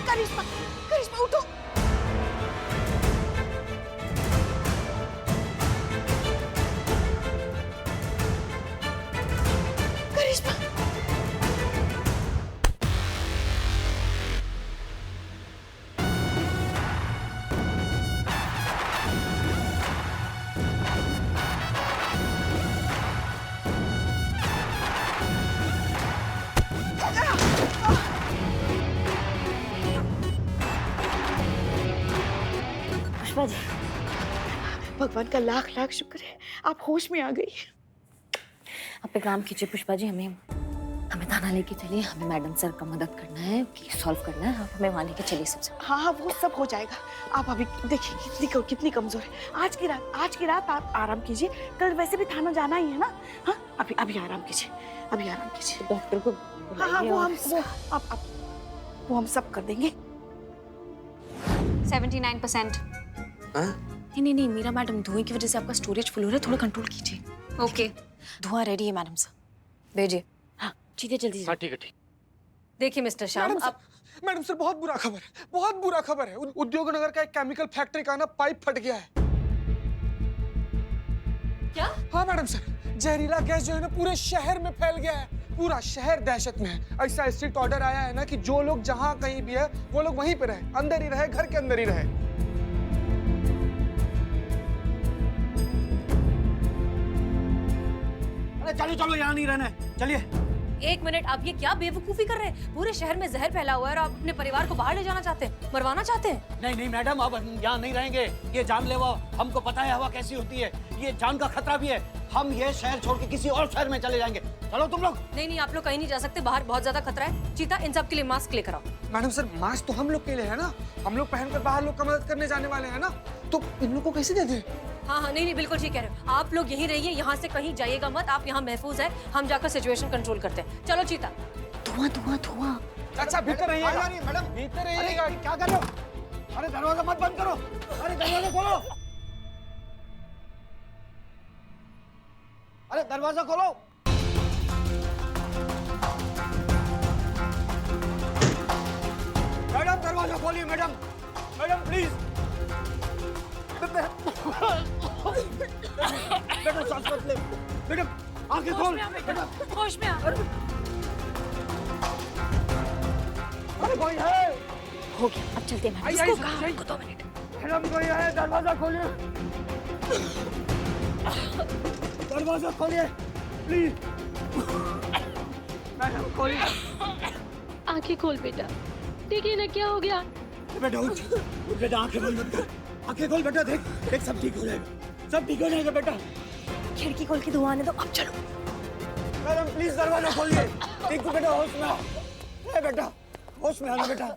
करिश्मा, करिश्मा उठो। करिश्मा, पुष्पा जी, भगवान का लाख लाख शुक्र है आप होश में आ गई। आप एक काम कीजिए पुष्पा जी, हमें हमें थाना लेके चलिए, हमें मैडम सर का मदद करना है, केस सॉल्व करना है, आप हमें वहाँ लेके चलिए सबसे। हाँ हाँ वो सब हो जाएगा। आप अभी देखिए कितनी कमजोर है। आज की रात आप आराम कीजिए, कल वैसे भी थाना जाना ही है ना। हाँ अभी अभी आराम कीजिए, अभी आराम कीजिए। डॉक्टर को हाँ हाँ वो हम सब कर देंगे। 79%। नहीं, मीरा मैडम, धुएं की वजह से आपका स्टोरेज फुल हो रहा है, थोड़ा कंट्रोल कीजिए। ओके, धुआं रेडी है मैडम सर, भेजिए। हाँ ठीक है, जल्दी से। हाँ ठीक है ठीक। देखिए मिस्टर श्याम, आप मैडम सर बहुत बुरा खबर है, बहुत बुरा खबर है। उद्योग नगर का एक केमिकल फैक्ट्री का ना पाइप फट गया है। क्या? हाँ मैडम सर, जहरीला गैस जो है ना पूरे शहर में फैल गया है। पूरा शहर दहशत में है। ऐसा स्ट्रिक्ट ऑर्डर आया है ना कि जो लोग जहाँ कहीं भी है वो लोग वहीं पे रहे, अंदर ही रहे, घर के अंदर ही रहे। अरे चलो चलो, यहाँ नहीं रहना है, चलिए। एक मिनट, आप ये क्या बेवकूफी कर रहे हैं? पूरे शहर में जहर फैला हुआ है और आप अपने परिवार को बाहर ले जाना चाहते हैं, मरवाना चाहते हैं? नहीं मैडम, अब हम यहाँ नहीं रहेंगे। ये जानलेवा, हमको पता है हवा कैसी होती है, ये जान का खतरा भी है। हम ये शहर छोड़ के किसी और शहर में चले जाएंगे। चलो तुम लोग। नहीं, आप लोग कहीं नहीं जा सकते, बाहर बहुत ज्यादा खतरा है। चीता, इन सब के लिए मास्क लेकर आओ। मैडम सर मास्क तो हम लोग के लिए है ना, हम लोग पहनकर बाहर लोग का मदद करने जाने वाले हैं ना, तो इन लोग को कैसे दे दें? हाँ, नहीं, बिल्कुल ठीक कह रहे हो। आप लोग यहीं रहिए, यहाँ से कहीं जाइएगा मत, आप यहाँ महफूज है, हम जाकर सिचुएशन कंट्रोल करते हैं। चलो चीता। धुआं। अच्छा भीतर रहिएगा मैडम, भीतर रहिएगा। क्या कर रहे हो? अरे दरवाजा मत बंद करो, अरे दरवाजा खोलो, अरे दरवाजा खोलो। मैडम दरवाजा खोलिए, मैडम प्लीज। बेटा सांस मत ले, मैडम आंखें खोल। होश में आ। अरे कोई है? हो गया, अब चलते हैं। आइए, 2 मिनट। मैडम कोई है? दरवाजा खोलिए, दरवाजा खोलिए प्लीज। मैडम खोलिए। आंखें खोल बेटा, देखिए ना क्या हो गया। बेटा उठ बेटा, आंखें बंद मत कर, आंखें खोल बेटा, देख सब ठीक हो जाएगा, सब ठीक हो जाएगा बेटा। खिड़की खोल के धुआं आने दो, अब चलो। मैडम प्लीज दरवाजा खोलिए। ठीक बेटा, होश में आओ बेटा, होश में आना बेटा।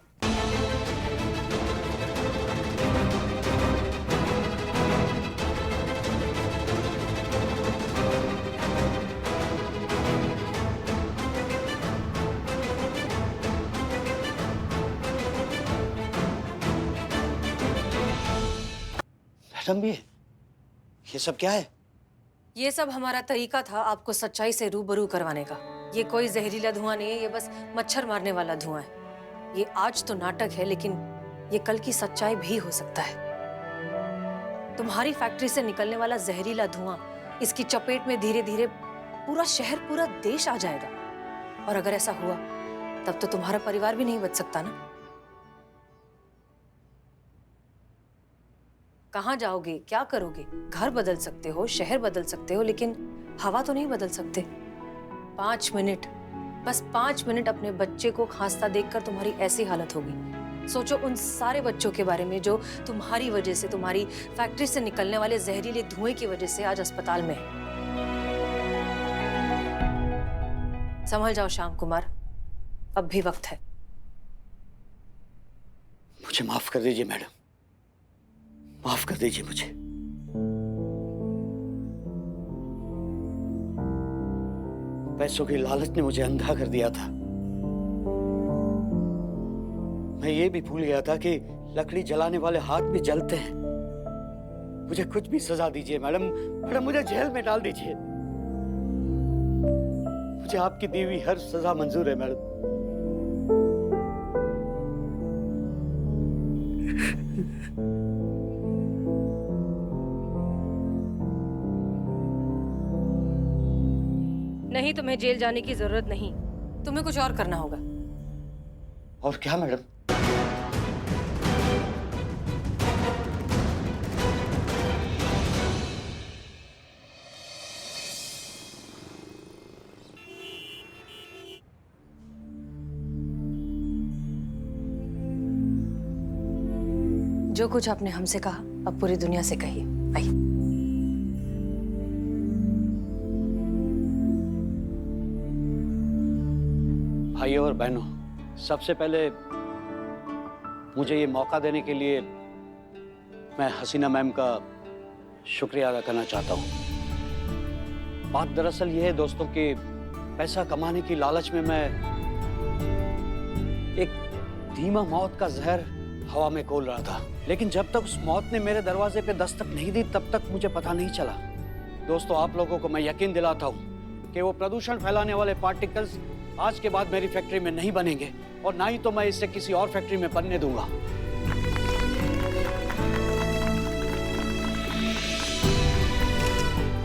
मैडम ये सब क्या है? ये सब हमारा तरीका था आपको सच्चाई से रूबरू करवाने का। ये कोई जहरीला धुआं नहीं है, ये बस मच्छर मारने वाला धुआं है। ये आज तो नाटक है, लेकिन ये कल की सच्चाई भी हो सकता है। तुम्हारी फैक्ट्री से निकलने वाला जहरीला धुआं, इसकी चपेट में धीरे धीरे पूरा शहर, पूरा देश आ जाएगा। और अगर ऐसा हुआ तब तो तुम्हारा परिवार भी नहीं बच सकता ना। कहाँ जाओगे, क्या करोगे? घर बदल सकते हो, शहर बदल सकते हो, लेकिन हवा तो नहीं बदल सकते। 5 मिनट, बस 5 मिनट अपने बच्चे को खांसता देखकर तुम्हारी ऐसी हालत होगी। सोचो उन सारे बच्चों के बारे में जो तुम्हारी वजह से, तुम्हारी फैक्ट्री से निकलने वाले जहरीले धुएं की वजह से आज अस्पताल में है। संभल जाओ श्याम कुमार, अब भी वक्त है। मुझे माफ कर दीजिए मैडम, माफ कर दीजिए मुझे। पैसों की लालच ने मुझे अंधा कर दिया था। मैं ये भी भूल गया था कि लकड़ी जलाने वाले हाथ भी जलते हैं। मुझे कुछ भी सजा दीजिए मैडम, मैडम मुझे जेल में डाल दीजिए। मुझे आपकी दी हुई हर सजा मंजूर है मैडम। नहीं, तुम्हें जेल जाने की जरूरत नहीं, तुम्हें कुछ और करना होगा। और क्या मैडम? जो कुछ आपने हमसे कहा अब पूरी दुनिया से कहिए। आइए। भाइयों और बहनों, सबसे पहले मुझे ये मौका देने के लिए मैं हसीना मैम का शुक्रिया अदा करना चाहता हूँ। बात दरअसल ये है दोस्तों कि पैसा कमाने की लालच में मैं एक धीमा मौत का जहर हवा में घोल रहा था, लेकिन जब तक उस मौत ने मेरे दरवाजे पे दस्तक नहीं दी तब तक मुझे पता नहीं चला। दोस्तों, आप लोगों को मैं यकीन दिलाता हूँ कि वो प्रदूषण फैलाने वाले पार्टिकल्स आज के बाद मेरी फैक्ट्री में नहीं बनेंगे और ना ही तो मैं इससे किसी और फैक्ट्री में बनने दूंगा।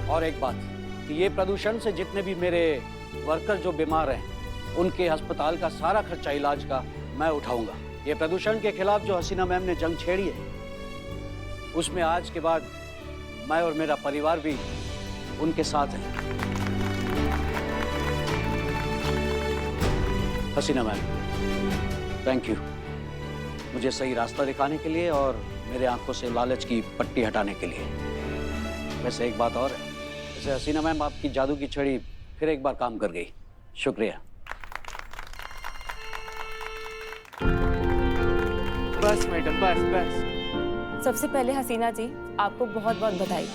और एक बात कि ये प्रदूषण से जितने भी मेरे वर्कर जो बीमार हैं उनके अस्पताल का सारा खर्चा इलाज का मैं उठाऊंगा। ये प्रदूषण के खिलाफ जो हसीना मैम ने जंग छेड़ी है उसमें आज के बाद मैं और मेरा परिवार भी उनके साथ है। हसीना मैम, थैंक यू मुझे सही रास्ता दिखाने के लिए और मेरे आंखों से लालच की पट्टी हटाने के लिए। वैसे एक बात और है, जैसे हसीना मैम आपकी जादू की छड़ी फिर एक बार काम कर गई। शुक्रिया। बस मैडम, बस बस। सबसे पहले हसीना जी, आपको बहुत बहुत बधाई।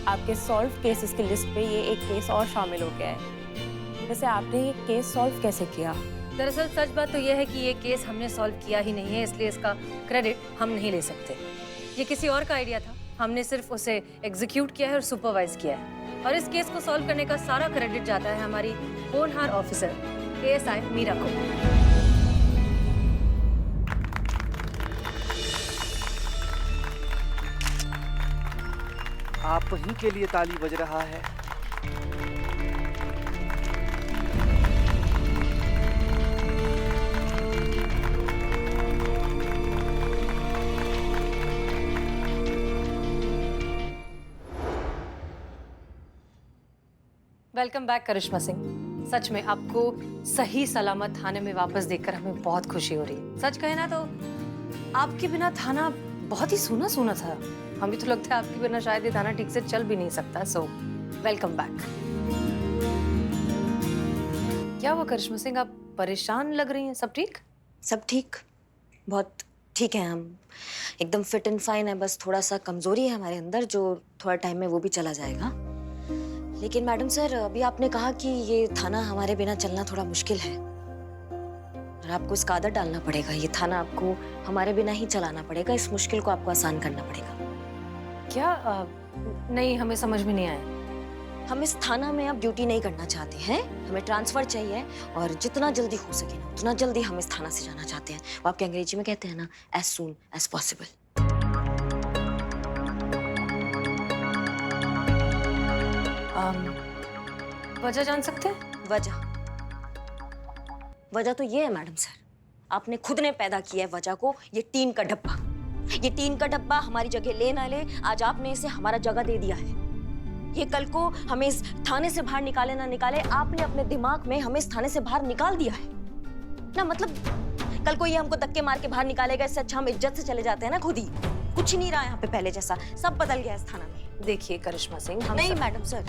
आपके सॉल्व केसेस की लिस्ट पे ये एक केस और शामिल हो गया है। वैसे आपने ये केस सॉल्व कैसे किया? दरअसल सच बात तो यह है कि ये केस हमने सॉल्व किया ही नहीं है, इसलिए इसका क्रेडिट हम नहीं ले सकते। ये किसी और का आइडिया था, हमने सिर्फ उसे एग्जीक्यूट किया है और सुपरवाइज किया है। और इस केस को सॉल्व करने का सारा क्रेडिट जाता है हमारी होनहार ऑफिसर ASI मीरा को। आप ही के लिए ताली बज रहा है। वेलकम बैक करिश्मा सिंह। सच में आपको सही सलामत थाने में वापस देखकर हमें बहुत खुशी हो रही है। सच कहे ना तो आपके बिना थाना बहुत ही सूना सूना था। हमें तो लगता है आपके बिना शायद ये थाना ठीक से चल भी नहीं सकता। So welcome back. क्या हुआ करिश्मा सिंह, आप परेशान लग रही हैं? सब ठीक? सब ठीक, बहुत ठीक है। हम एकदम फिट एंड फाइन है, बस थोड़ा सा कमजोरी है हमारे अंदर जो थोड़ा टाइम में वो भी चला जाएगा। लेकिन मैडम सर, अभी आपने कहा कि ये थाना हमारे बिना चलना थोड़ा मुश्किल है और आपको इसका आदत डालना पड़ेगा। ये थाना आपको हमारे बिना ही चलाना पड़ेगा, इस मुश्किल को आपको आसान करना पड़ेगा। क्या नहीं, हमें समझ में नहीं आया। हम इस थाना में अब ड्यूटी नहीं करना चाहते हैं, हमें ट्रांसफर चाहिए और जितना जल्दी हो सके ना उतना जल्दी हम इस थाना से जाना चाहते हैं। वो आपके अंग्रेजी में कहते हैं ना, एज सून एज पॉसिबल। वजह जान सकते हैं? वजह तो ये है मैडम सर, आपने खुद ने पैदा किया है वजह को। ये टीन का डब्बा, ये टीन का डब्बा हमारी जगह ले ना ले, आज आपने इसे हमारा जगह दे दिया है। ये कल को हमें इस थाने से बाहर निकाले ना निकाले, आपने अपने दिमाग में हमें इस थाने से बाहर निकाल दिया है ना। मतलब कल को ये हमको धक्के मार के बाहर निकालेगा, इससे अच्छा हम इज्जत से चले जाते हैं ना। खुद ही कुछ नहीं रहा यहाँ पे पहले जैसा, सब बदल गया इस थाना में। देखिए करिश्मा सिंह, हम नहीं मैडम सर,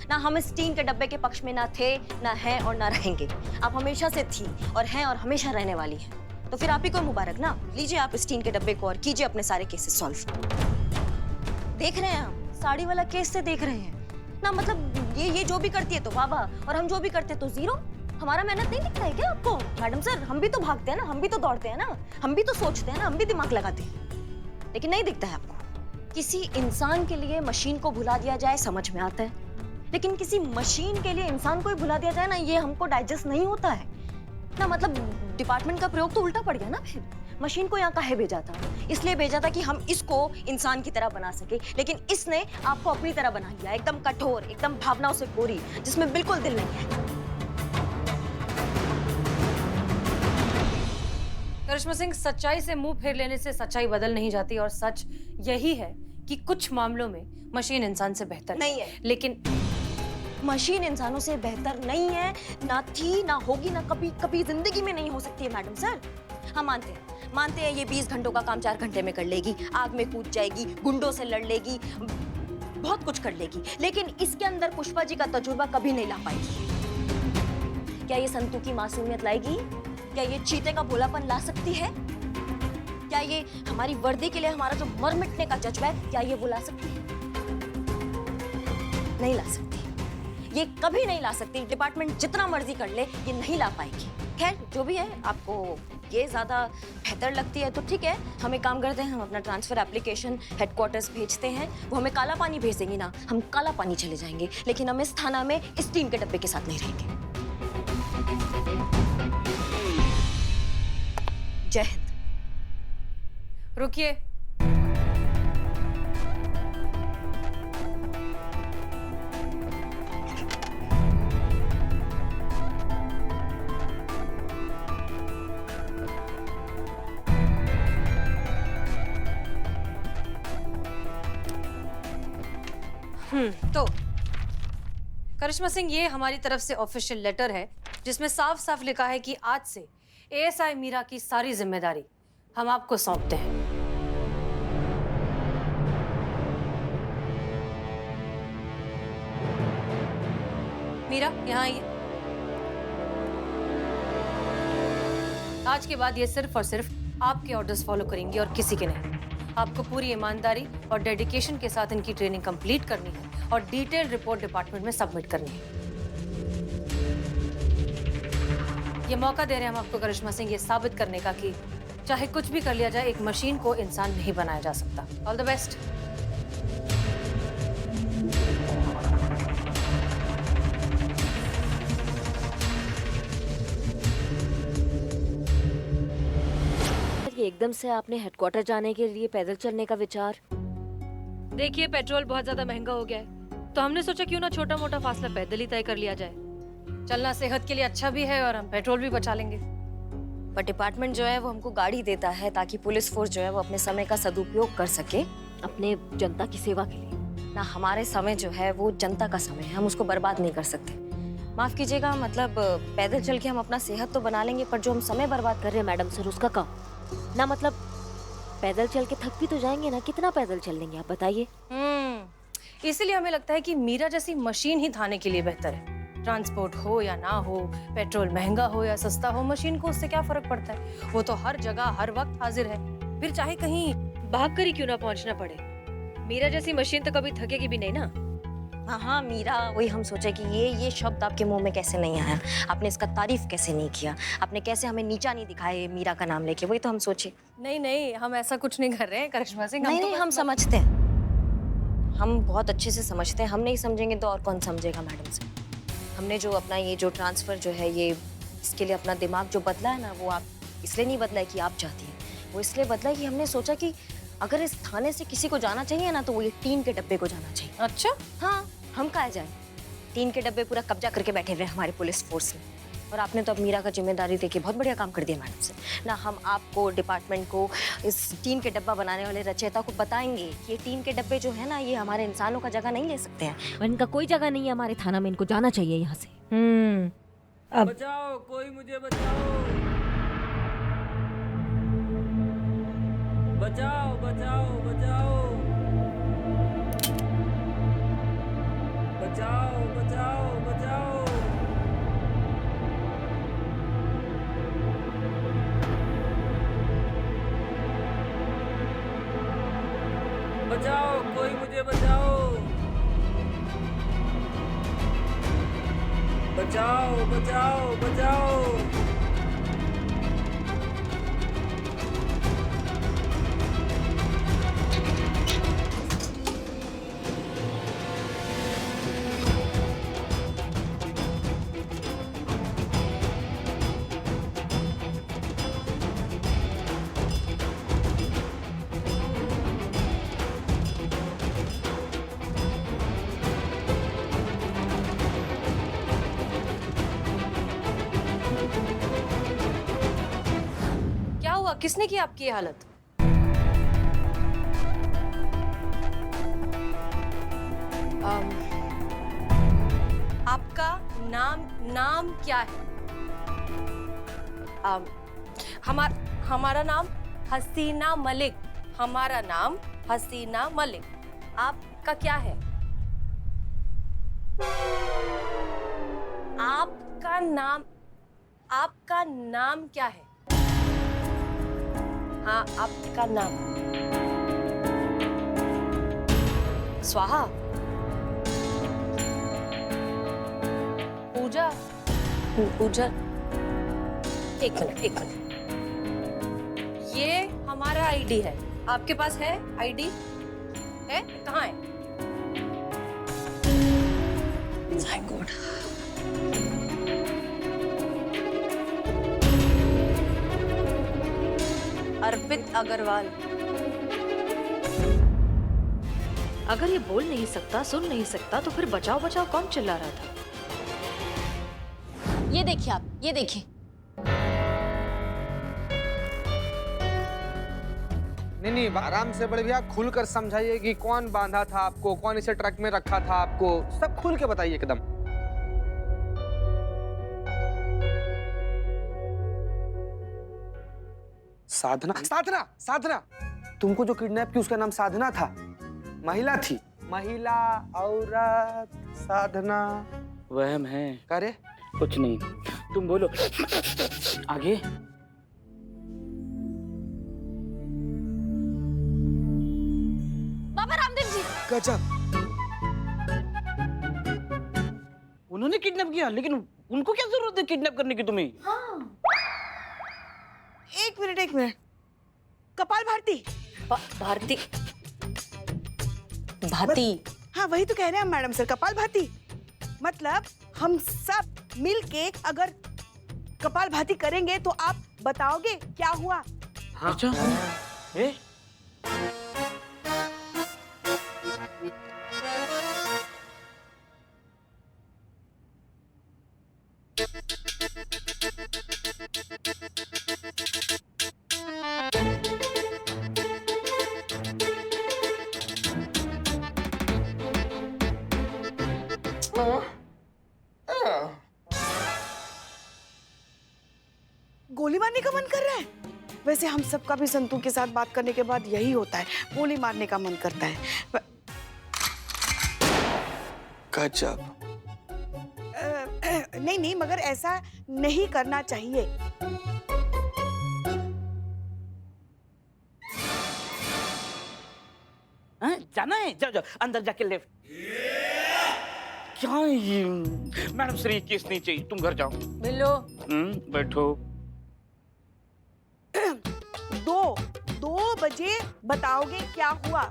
ना हम इस टीन के डब्बे के पक्ष में ना थे, ना हैं और ना रहेंगे। आप हमेशा से थी और हैं और हमेशा रहने वाली हैं। तो फिर आप ही को मुबारक ना। लीजिए आप इस टीन के डब्बे को और कीजिए अपने सारे केसेस सॉल्व। देख रहे हैं हम, साड़ी वाला केस से देख रहे हैं ना। मतलब ये जो भी करती है तो वाह वाह, और हम जो भी करते तो जीरो। हमारा मेहनत नहीं दिखता है क्या आपको? मैडम सर, हम भी तो भागते हैं ना, हम भी तो दौड़ते हैं ना, हम भी तो सोचते हैं ना, हम भी दिमाग लगाते हैं, लेकिन नहीं दिखता है आपको। किसी इंसान के लिए मशीन को भुला दिया जाए समझ में आता है, लेकिन किसी मशीन के लिए इंसान को ही भुला दिया जाए ना, ये हमको डाइजेस्ट नहीं होता है ना। मतलब डिपार्टमेंट का प्रयोग तो उल्टा पड़ गया ना। फिर मशीन को यहाँ काहे भेजा था? इसलिए भेजा था कि हम इसको इंसान की तरह बना सके, लेकिन इसने आपको अपनी तरह बना लिया, एकदम कठोर, एकदम भावनाओं से कोरी, जिसमें बिल्कुल दिल नहीं है। करिश्मा सिंह, सच्चाई से मुंह फेर लेने से सच्चाई बदल नहीं जाती, और सच यही है कि कुछ मामलों में मशीन इंसान से बेहतर नहीं है। लेकिन मशीन इंसानों से बेहतर नहीं है, ना थी, ना होगी, ना कभी कभी जिंदगी में नहीं हो सकती है मैडम सर। हम मानते हैं ये 20 घंटों का काम 4 घंटे में कर लेगी, आग में कूद जाएगी, गुंडों से लड़ लेगी, बहुत कुछ कर लेगी, लेकिन इसके अंदर पुष्पा जी का तजुर्बा कभी नहीं ला पाएगी। क्या ये संतू की मासूमियत लाएगी? क्या ये चीते का भोलापन ला सकती है? क्या ये हमारी वर्दी के लिए हमारा जो मर मिटने का जज्बा है, क्या ये वो ला सकती है? नहीं ला सकती, ये कभी नहीं ला सकती। डिपार्टमेंट जितना मर्जी कर ले, ये नहीं ला पाएगी। खैर जो भी है, आपको ये ज्यादा बेहतर लगती है तो ठीक है, हम एक काम करते हैं, हम अपना ट्रांसफर एप्लीकेशन हेडक्वार्टर्स भेजते हैं, वो हमें काला पानी भेज देंगी ना, हम काला पानी चले जाएंगे, लेकिन हम इस थाना में इस टीम के डब्बे के साथ नहीं रहेंगे। जय हिंद। रुकिए, तो करिश्मा सिंह, ये हमारी तरफ से ऑफिशियल लेटर है, जिसमें साफ साफ लिखा है कि आज से एएसआई मीरा की सारी जिम्मेदारी हम आपको सौंपते हैं। मीरा, यहाँ आइए। आज के बाद ये सिर्फ और सिर्फ आपके ऑर्डर्स फॉलो करेंगी और किसी के नहीं। आपको पूरी ईमानदारी और डेडिकेशन के साथ इनकी ट्रेनिंग कंप्लीट करनी है और डिटेल रिपोर्ट डिपार्टमेंट में सबमिट करनी है। ये मौका दे रहे हैं हम आपको करिश्मा सिंह, ये साबित करने का कि चाहे कुछ भी कर लिया जाए, एक मशीन को इंसान नहीं बनाया जा सकता। All the best. एकदम से आपने हेडक्वार्टर जाने के लिए पैदल चलने का विचार? देखिए, पेट्रोल बहुत ज्यादा महंगा हो गया है, तो हमने सोचा क्यों ना छोटा मोटा फासला पैदल ही तय कर लिया जाए। चलना सेहत के लिए अच्छा भी है और हम पेट्रोल भी बचा लेंगे। पर डिपार्टमेंट जो है वो हमको गाड़ी देता है ताकि पुलिस फोर्स जो है वो अपने समय का सदुपयोग कर सके अपने जनता की सेवा के लिए। ना हमारे समय जो है वो जनता का समय है, हम उसको बर्बाद नहीं कर सकते। माफ कीजिएगा, मतलब पैदल चल के हम अपना सेहत तो बना लेंगे, पर जो हम समय बर्बाद कर रहे हैं मैडम सर, उसका काम ना। मतलब पैदल चल के थक भी तो जाएंगे ना, कितना पैदल चल लेंगे आप बताइए। इसीलिए हमें लगता है कि मीरा जैसी मशीन ही थाने के लिए बेहतर है। ट्रांसपोर्ट हो या ना हो, पेट्रोल महंगा हो या सस्ता हो, मशीन को उससे क्या फर्क पड़ता है? वो तो हर जगह हर वक्त हाजिर है, फिर चाहे कहीं भाग कर ही क्यों ना पहुंचना पड़े। मीरा जैसी मशीन तो कभी थकेगी भी नहीं ना। हाँ हाँ मीरा, वही हम सोचे कि ये शब्द आपके मुंह में कैसे नहीं आया, आपने इसका तारीफ कैसे नहीं किया, आपने कैसे हमें नीचा नहीं दिखाया मीरा का नाम लेके, वही तो हम सोचे। नहीं, हम ऐसा कुछ नहीं कर रहे हैं करिश्मा सिंह। नहीं, हम समझते हैं, हम बहुत अच्छे से समझते हैं। हम नहीं समझेंगे तो और कौन समझेगा मैडम से। हमने जो अपना ये जो ट्रांसफर जो है, ये इसके लिए अपना दिमाग जो बदला है ना, वो आप इसलिए नहीं बदला है कि आप चाहती हैं, वो इसलिए बदला है कि हमने सोचा कि अगर इस थाने से किसी को जाना चाहिए ना, तो वो ये टीन के डब्बे को जाना चाहिए। अच्छा, हाँ, हम कहाँ जाए? टीन के डब्बे पूरा कब्जा करके बैठे हुए हमारी पुलिस फोर्स ने, और आपने तो अब मीरा का जिम्मेदारी देके बहुत बढ़िया काम कर दिया मैडम से ना। हम आपको, डिपार्टमेंट को, इस टीन के डब्बा बनाने वाले रचयिता को बताएंगे कि ये टीन के डब्बे जो है ना, ये हमारे इंसानों का जगह नहीं ले सकते हैं, और इनका कोई जगह नहीं है हमारे थाना में, इनको जाना चाहिए यहाँ से। अब बचाओ, कोई मुझे बचाओ, बचाओ बचाओ बचाओ, बचाओ बचाओ बचाओ, बचाओ, कोई मुझे बचाओ, बचाओ बचाओ बचाओ। क्या हुआ? किसने की आपकी ये हालत? आपका नाम क्या है? हमारा नाम हसीना मलिक। हमारा नाम हसीना मलिक। आपका क्या है? आपका नाम क्या है? हाँ, आपका नाम। स्वाहा। पूजा। एक मिनट। ये हमारा आईडी है। आपके पास है आईडी? है? कहाँ है? Thank God. अर्पित अग्रवाल। अगर ये बोल नहीं सकता, सुन नहीं सकता, तो फिर बचाओ बचाओ कौन चिल्ला रहा था? ये देखिए आप, ये देखिए। नहीं, आराम से बड़े भैया, खुलकर समझाइए कि कौन बांधा था आपको, कौन इसे ट्रक में रखा था आपको, सब खुल के बताइए एकदम। साधना, तुमको जो किडनैप की उसका नाम साधना था? महिला थी? महिला, औरत, साधना। वहम है। करे कुछ नहीं, तुम बोलो आगे। बाबा रामदेव जी। गजब। उन्होंने किडनैप किया, लेकिन उनको क्या जरूरत है किडनैप करने की तुम्हें? एक मिनट। कपाल भारती। भाती। हाँ, वही तो कह रहे हैं हम मैडम सर, कपाल भारती। मतलब हम सब मिलके अगर कपाल भाती करेंगे तो आप बताओगे क्या हुआ? हाँ। अच्छा। गोली मारने का मन कर रहा है? वैसे हम सबका भी संतू के साथ बात करने के बाद यही होता है, गोली मारने का मन करता है। गजब। नहीं, मगर ऐसा नहीं करना चाहिए। जाना है? जाओ अंदर जाके लेफ्ट। क्या ये मैडम सर, ये केस नहीं चाहिए, तुम घर जाओ। मिलो। बैठो। 2 बजे बताओगे क्या हुआ?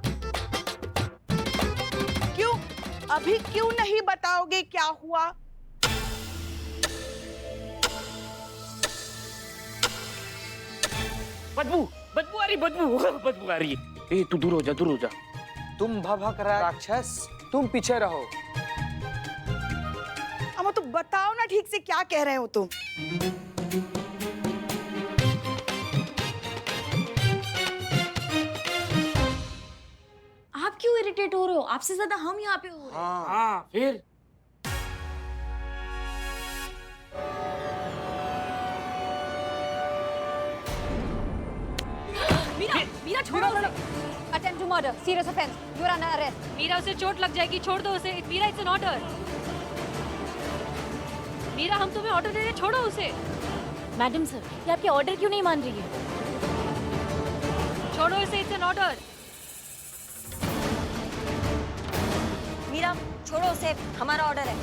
क्यों? अभी क्यों नहीं बताओगे क्या हुआ? बदबू आ रही है। ए, तू दूर हो जा। तुम भभक रहा राक्षस, तुम पीछे रहो। अम्मा तो बताओ ना ठीक से क्या कह रहे हो तुम? आप क्यों इरिटेट हो रहे हो? आपसे ज्यादा हम यहाँ पे हो रहे हैं। हाँ, फिर मीरा छोड़ो उसे। Attempt to murder, serious offence, you are under arrest. Meera, उसे चोट लग जाएगी, छोड़ दो उसे। Meera, it's an order. Meera, हम तुम्हें ऑर्डर दे रहे हैं, छोड़ो उसे। मैडम सर, ये आपके ऑर्डर क्यों नहीं मान रही है? छोड़ो इसे, इट्स एन ऑर्डर। मीरा, छोड़ो उसे, हमारा ऑर्डर है।